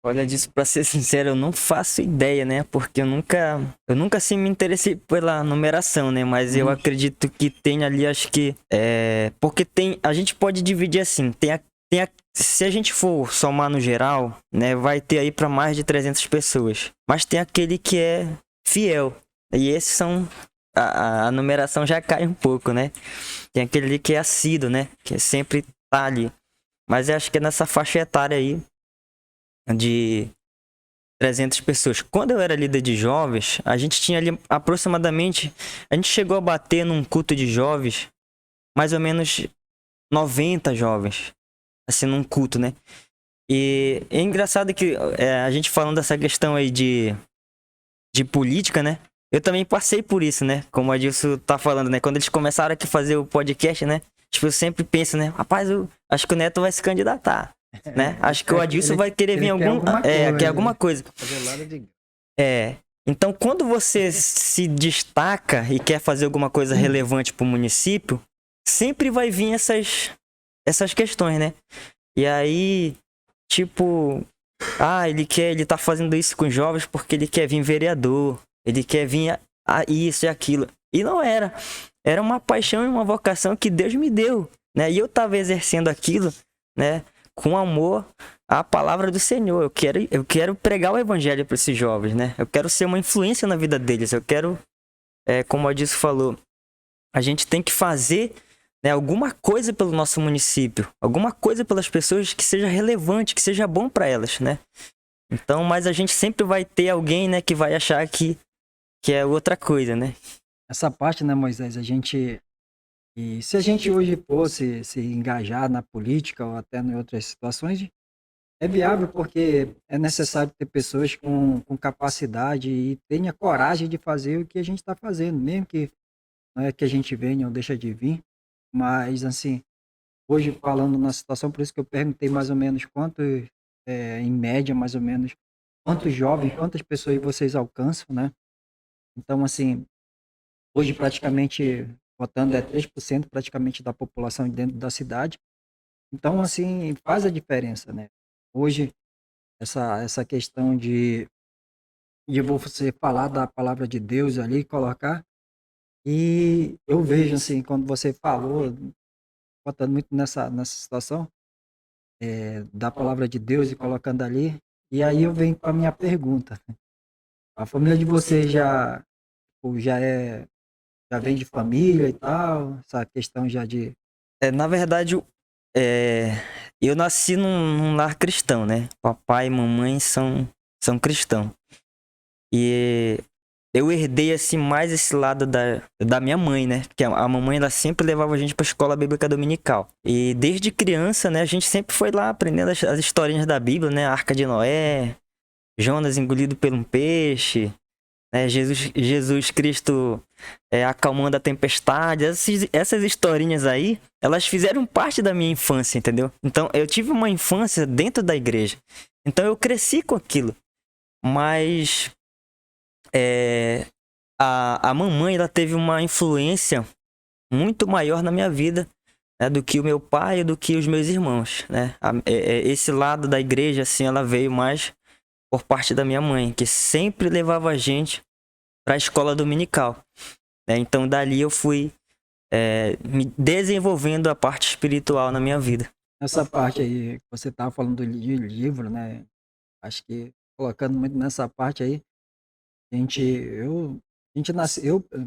Olha, disso pra ser sincero, eu não faço ideia, né? Porque eu nunca assim me interessei pela numeração, né? Mas eu Uhum. acredito que tem ali, acho que porque a gente pode dividir assim, se a gente for somar no geral, né, vai ter aí pra mais de 300 pessoas. Mas tem aquele que é fiel. E esses são a numeração já cai um pouco, né? Tem aquele ali que é assíduo, né? Que sempre tá ali. Mas eu acho que é nessa faixa etária aí de 300 pessoas. Quando eu era líder de jovens, a gente tinha ali aproximadamente. A gente chegou a bater num culto de jovens, mais ou menos 90 jovens. Assim, num culto, né? E é engraçado que a gente falando dessa questão aí de política, né? Eu também passei por isso, né? Como a Adilson tá falando, né? Quando eles começaram aqui a fazer o podcast, né? Tipo, eu sempre penso, né? Rapaz, eu acho que o Neto vai se candidatar, né? Ele Acho que o quer, Adilson vai querer vir ele quer alguma quer coisa, alguma né? coisa. Fazer lado de... É. Então, quando você se destaca e quer fazer alguma coisa relevante para o município, sempre vai vir essas questões, né? E aí, tipo, ele tá fazendo isso com os jovens porque ele quer vir vereador, ele quer vir a isso e aquilo. E não era. Era uma paixão e uma vocação que Deus me deu, né? E eu tava exercendo aquilo, né, com amor à palavra do Senhor. Eu quero pregar o evangelho para esses jovens, né? Eu quero ser uma influência na vida deles. Eu quero, como a Disso falou, a gente tem que fazer, né, alguma coisa pelo nosso município, alguma coisa pelas pessoas que seja relevante, que seja bom para elas, né? Então, mas a gente sempre vai ter alguém, né, que vai achar que é outra coisa, né? Essa parte, né, Moisés, a gente... E se a gente hoje fosse se engajar na política ou até em outras situações, é viável porque é necessário ter pessoas com capacidade e tenha coragem de fazer o que a gente está fazendo, mesmo que não é que a gente venha ou deixa de vir, mas assim, hoje falando na situação, por isso que eu perguntei mais ou menos quantos, em média, mais ou menos, quantos jovens, quantas pessoas vocês alcançam, né? Então, assim, hoje praticamente, votando é 3% praticamente da população dentro da cidade. Então, assim, faz a diferença, né? Hoje, essa questão de você falar da palavra de Deus ali, colocar, e eu vejo, assim, quando você falou, botando muito nessa situação, da palavra de Deus e colocando ali, e aí eu venho com a minha pergunta. A família de você tipo, já vem de família e tal, essa questão já de... Na verdade, é, eu nasci num lar cristão, né? Papai e mamãe são cristãos. E eu herdei, assim, mais esse lado da minha mãe, né? Porque a mamãe, ela sempre levava a gente pra escola bíblica dominical. E desde criança, né, a gente sempre foi lá aprendendo as historinhas da Bíblia, né? A Arca de Noé, Jonas engolido por um peixe, né? Jesus Cristo acalmando a tempestade. Essas historinhas aí, elas fizeram parte da minha infância, entendeu? Então, eu tive uma infância dentro da igreja. Então, eu cresci com aquilo. Mas a mamãe, ela teve uma influência muito maior na minha vida, né, do que o meu pai e do que os meus irmãos, né? Esse lado da igreja, assim, ela veio mais por parte da minha mãe, que sempre levava a gente para a escola dominical, né? Então, dali eu fui me desenvolvendo a parte espiritual na minha vida. Essa parte aí, que você estava falando de livro, né? Acho que colocando muito nessa parte aí, a gente nasceu, tô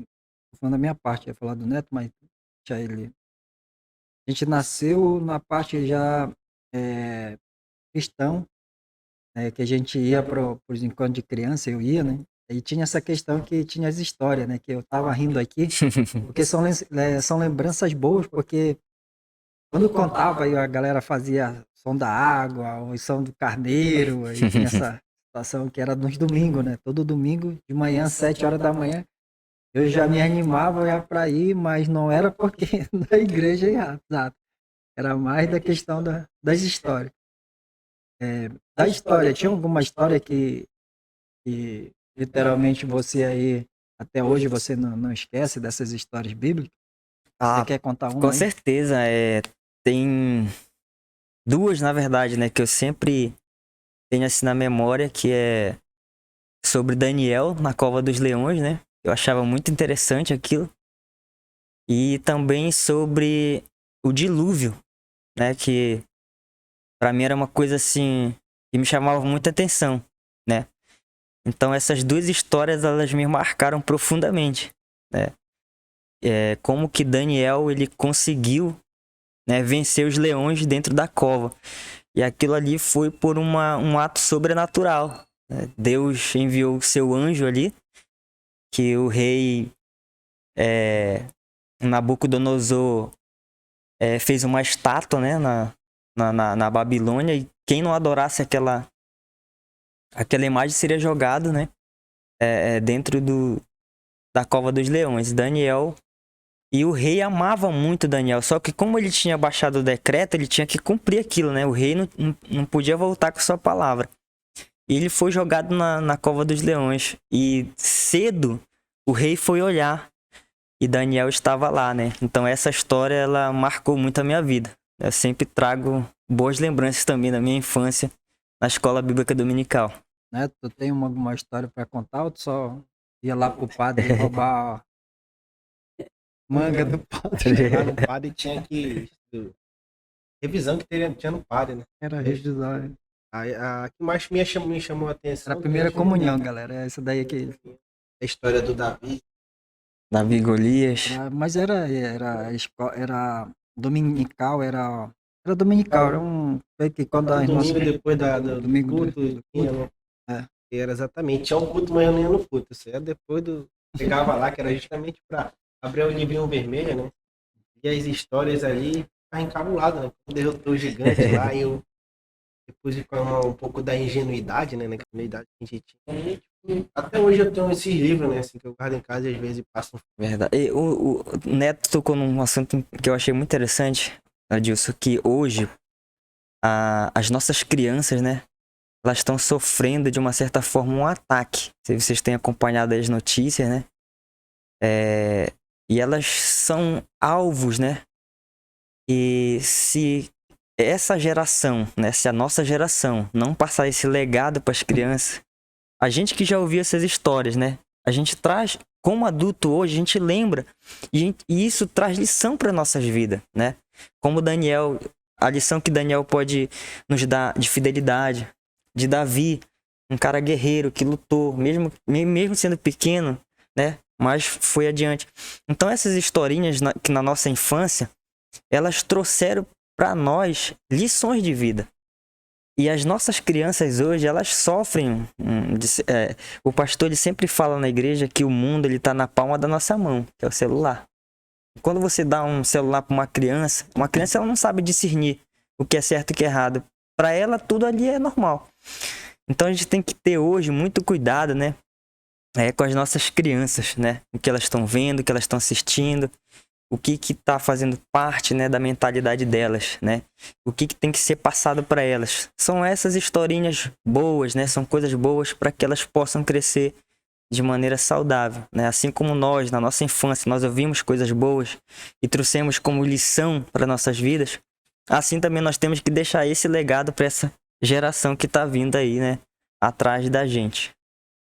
falando da minha parte, ia falar do Neto, mas deixa ele. A gente nasceu na parte já é, cristão, né? Que a gente ia para os encontros de criança, eu ia, né? E tinha essa questão que tinha as histórias, né? Que eu tava rindo aqui, porque são lembranças boas, porque quando contava, aí a galera fazia som da água, ou som do carneiro, aí tinha essa situação que era nos domingos, né? Todo domingo, de manhã, 7 horas da manhã, eu já me animava já para ir, mas não era porque da igreja, exato. Era mais da questão das histórias. Da história, tinha alguma história que literalmente você aí, até hoje, você não esquece dessas histórias bíblicas? Você Ah, quer contar com uma aí? certeza, tem duas, na verdade, né, que eu sempre tenho assim na memória, que é sobre Daniel na Cova dos Leões, né? Eu achava muito interessante aquilo. E também sobre o dilúvio, né? Que pra mim era uma coisa assim que me chamava muita atenção, né? Então essas duas histórias, elas me marcaram profundamente, né? Como que Daniel, ele conseguiu, né, vencer os leões dentro da cova. E aquilo ali foi por um ato sobrenatural, né? Deus enviou o seu anjo ali, que o rei Nabucodonosor fez uma estátua, né, na Babilônia, e quem não adorasse aquela imagem seria jogado, né, dentro da cova dos leões. Daniel, e o rei amava muito Daniel, só que como ele tinha baixado o decreto, ele tinha que cumprir aquilo, né? O rei não podia voltar com sua palavra. E ele foi jogado na cova dos leões. E cedo o rei foi olhar e Daniel estava lá, né? Então essa história, ela marcou muito a minha vida. Eu sempre trago boas lembranças também da minha infância na escola bíblica dominical. Né? Tu tem alguma história para contar ou tu só ia lá pro padre roubar a manga do padre? Lá no padre tinha que. Revisão que tinha no padre, né? Era revisar. Né? A que mais me chamou a atenção. Era a primeira comunhão, galera. Essa daí aqui. A história do Davi. Davi e Golias. Mas era dominical, era dominical, era um. Que quando a irmã. Domingo depois do domingo culto. do culto. Era exatamente. Tinha um culto, mas eu não ia no culto. Isso era depois do. Chegava lá, que era justamente para abrir o livrinho vermelho, né? E as histórias ali, ficava encabulado, né? Derrotou o gigante lá e eu. Depois de um pouco da ingenuidade, né? Naquela idade que a gente tinha. E, tipo, até hoje eu tenho esses livros, né? Assim, que eu guardo em casa e às vezes passo. Verdade. E o Neto tocou num assunto que eu achei muito interessante, Adilson, que hoje as nossas crianças, né? Elas estão sofrendo de uma certa forma um ataque. Se vocês têm acompanhado as notícias, né? E elas são alvos, né? E se essa geração, né? Se a nossa geração não passar esse legado para as crianças, a gente que já ouviu essas histórias, né? A gente traz, como adulto hoje, a gente lembra. E isso traz lição para nossas vidas, né? Como Daniel, a lição que Daniel pode nos dar de fidelidade. De Davi, um cara guerreiro que lutou, mesmo sendo pequeno, né? Mas foi adiante. Então essas historinhas que na nossa infância, elas trouxeram para nós lições de vida. E as nossas crianças hoje, elas sofrem. O pastor, ele sempre fala na igreja que o mundo, ele tá na palma da nossa mão, que é o celular. Quando você dá um celular para uma criança ela não sabe discernir o que é certo e o que é errado. Para ela, tudo ali é normal. Então a gente tem que ter hoje muito cuidado, né? Com as nossas crianças, né? O que elas estão vendo, o que elas estão assistindo, o que está fazendo parte, né, da mentalidade delas, né? O que tem que ser passado para elas. São essas historinhas boas, né? São coisas boas para que elas possam crescer de maneira saudável, né? Assim como nós, na nossa infância, nós ouvimos coisas boas e trouxemos como lição para nossas vidas, assim também nós temos que deixar esse legado para essa geração que está vindo aí, né? Atrás da gente.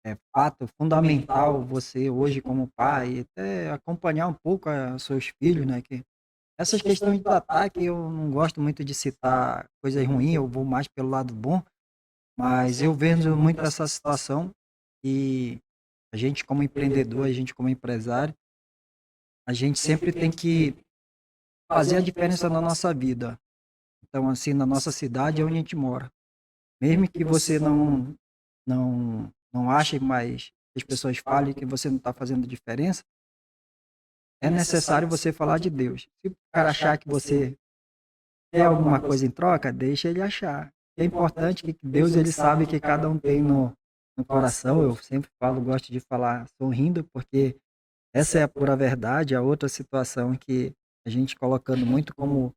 É fato fundamental você hoje como pai até acompanhar um pouco os seus filhos, né? Que essas questões de ataque eu não gosto muito de citar coisas ruins, eu vou mais pelo lado bom, mas eu vejo muito essa situação e a gente como empreendedor, a gente como empresário, a gente sempre tem que fazer a diferença na nossa vida. Então, assim, na nossa cidade é onde a gente mora. Mesmo que você não ache, mas as pessoas falem que você não está fazendo diferença, é necessário você falar de Deus. Se o cara achar que você quer alguma coisa em troca, deixa ele achar. É importante que Deus, ele sabe que cada um tem no coração. Eu sempre falo, gosto de falar sorrindo, porque essa é a pura verdade. A outra situação que a gente colocando muito como,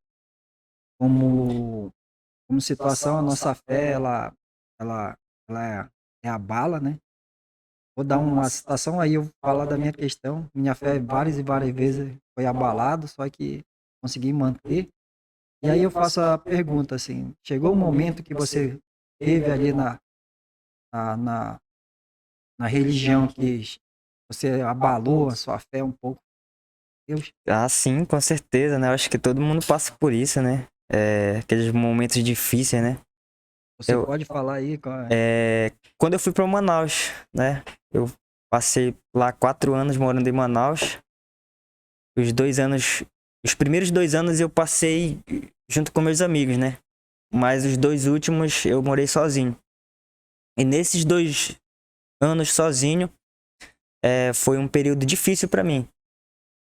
como situação, a nossa fé, ela é a bala, né? Vou dar uma citação aí, eu vou falar da minha questão. Minha fé várias e várias vezes foi abalado, só que consegui manter. E aí eu faço a pergunta assim, chegou o momento que você teve ali na, na, na religião que você abalou a sua fé um pouco? Deus, Ah, sim, com certeza, né? Eu acho que todo mundo passa por isso, né? Aqueles momentos difíceis, né? você Eu, pode falar aí? quando eu fui para Manaus, né? Eu passei lá 4 anos morando em Manaus. Os primeiros 2 anos eu passei junto com meus amigos, né? Mas os 2 últimos eu morei sozinho. E nesses 2 anos sozinho, foi um período difícil para mim.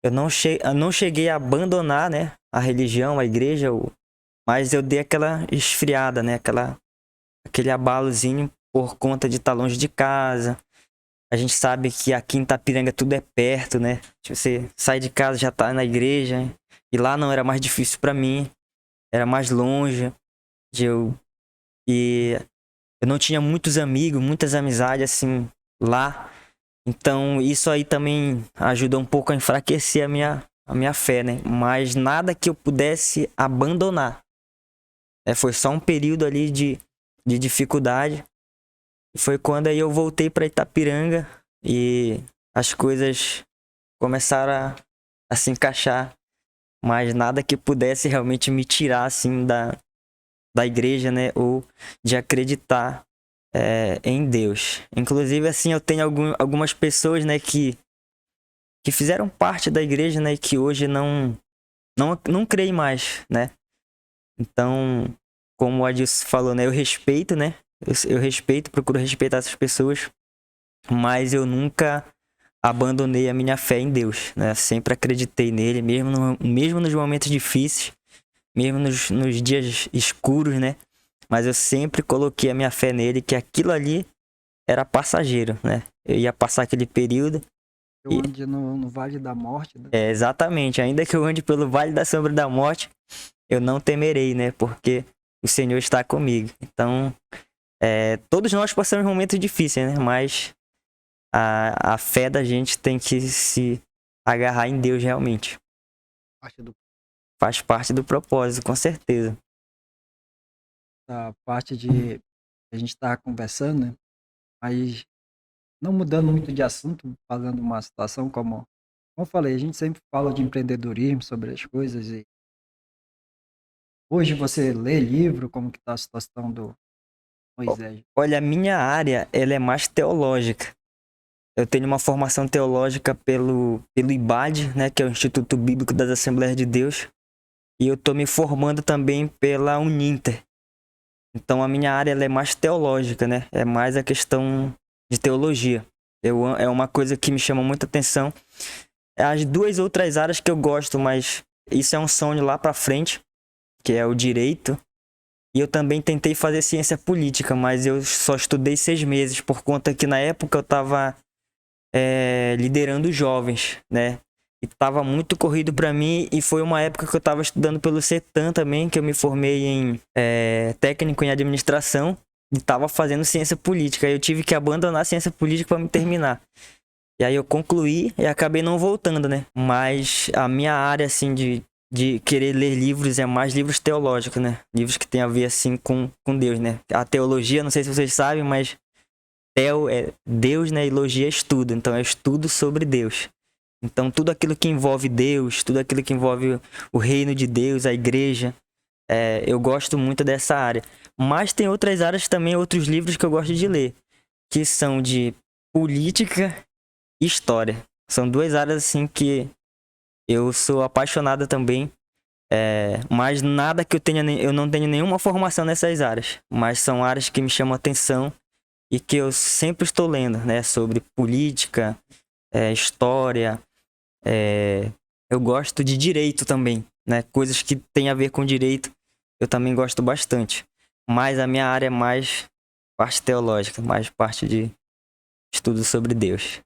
Eu não cheguei a abandonar, né, a religião, a igreja, mas eu dei aquela esfriada, né? Aquele abalozinho por conta de estar longe de casa. A gente sabe que aqui em Itapiranga tudo é perto, né? Tipo, você sai de casa já tá na igreja. E lá não, era mais difícil pra mim. Era mais longe. De eu, e eu não tinha muitos amigos, muitas amizades assim lá. Então isso aí também ajudou um pouco a enfraquecer a minha fé, né? Mas nada que eu pudesse abandonar. Foi só um período ali de dificuldade. Foi quando aí eu voltei para Itapiranga e as coisas começaram a se encaixar, mas nada que pudesse realmente me tirar assim da igreja, né, ou de acreditar em Deus. Inclusive assim, eu tenho algumas pessoas, né, que fizeram parte da igreja, né, e que hoje não creem mais, né? Então, como o Adilson falou, né, eu respeito, né? Eu respeito, procuro respeitar essas pessoas, mas eu nunca abandonei a minha fé em Deus, né? Sempre acreditei nele, mesmo nos momentos difíceis, mesmo nos dias escuros, né? Mas eu sempre coloquei a minha fé nele, que aquilo ali era passageiro, né? Eu ia passar aquele período Eu e ande no Vale da Morte, né? exatamente, ainda que eu ande pelo vale da sombra da morte, eu não temerei, né? Porque o Senhor está comigo. Então, todos nós passamos momentos difíceis, né? Mas a fé da gente tem que se agarrar em Deus realmente. Parte do Faz parte do propósito, com certeza. Da parte de a gente estar conversando, né? Mas não mudando muito de assunto, falando uma situação como eu falei, a gente sempre fala de empreendedorismo, sobre as coisas e hoje você lê livro, como que tá a situação do Moisés? Olha, a minha área, ela é mais teológica. Eu tenho uma formação teológica pelo IBAD, né, que é o Instituto Bíblico das Assembleias de Deus, e eu tô me formando também pela Uninter. Então a minha área ela é mais teológica, né? É mais a questão de teologia. É uma coisa que me chama muita atenção. As duas outras áreas que eu gosto, mas isso é um sonho lá pra frente, que é o direito. E eu também tentei fazer ciência política, mas eu só estudei 6 meses, por conta que na época eu estava liderando jovens, né? E tava muito corrido para mim, e foi uma época que eu estava estudando pelo CETAM também, que eu me formei em técnico em administração, e tava fazendo ciência política. Aí eu tive que abandonar a ciência política para me terminar. E aí eu concluí e acabei não voltando, né? Mas a minha área, assim, de querer ler livros é mais livros teológicos, né? Livros que tem a ver, assim, com Deus, né? A teologia, não sei se vocês sabem, mas teo é Deus, né? E logia é estudo. Então é estudo sobre Deus. Então tudo aquilo que envolve Deus, tudo aquilo que envolve o reino de Deus, a igreja, eu gosto muito dessa área. Mas tem outras áreas também, outros livros que eu gosto de ler, que são de política e história. São duas áreas, assim, que eu sou apaixonado também. Mas nada que eu não tenho nenhuma formação nessas áreas. Mas são áreas que me chamam a atenção e que eu sempre estou lendo, né? Sobre política, história. Eu gosto de direito também, né? Coisas que têm a ver com direito, eu também gosto bastante. Mas a minha área é mais parte teológica, mais parte de estudo sobre Deus.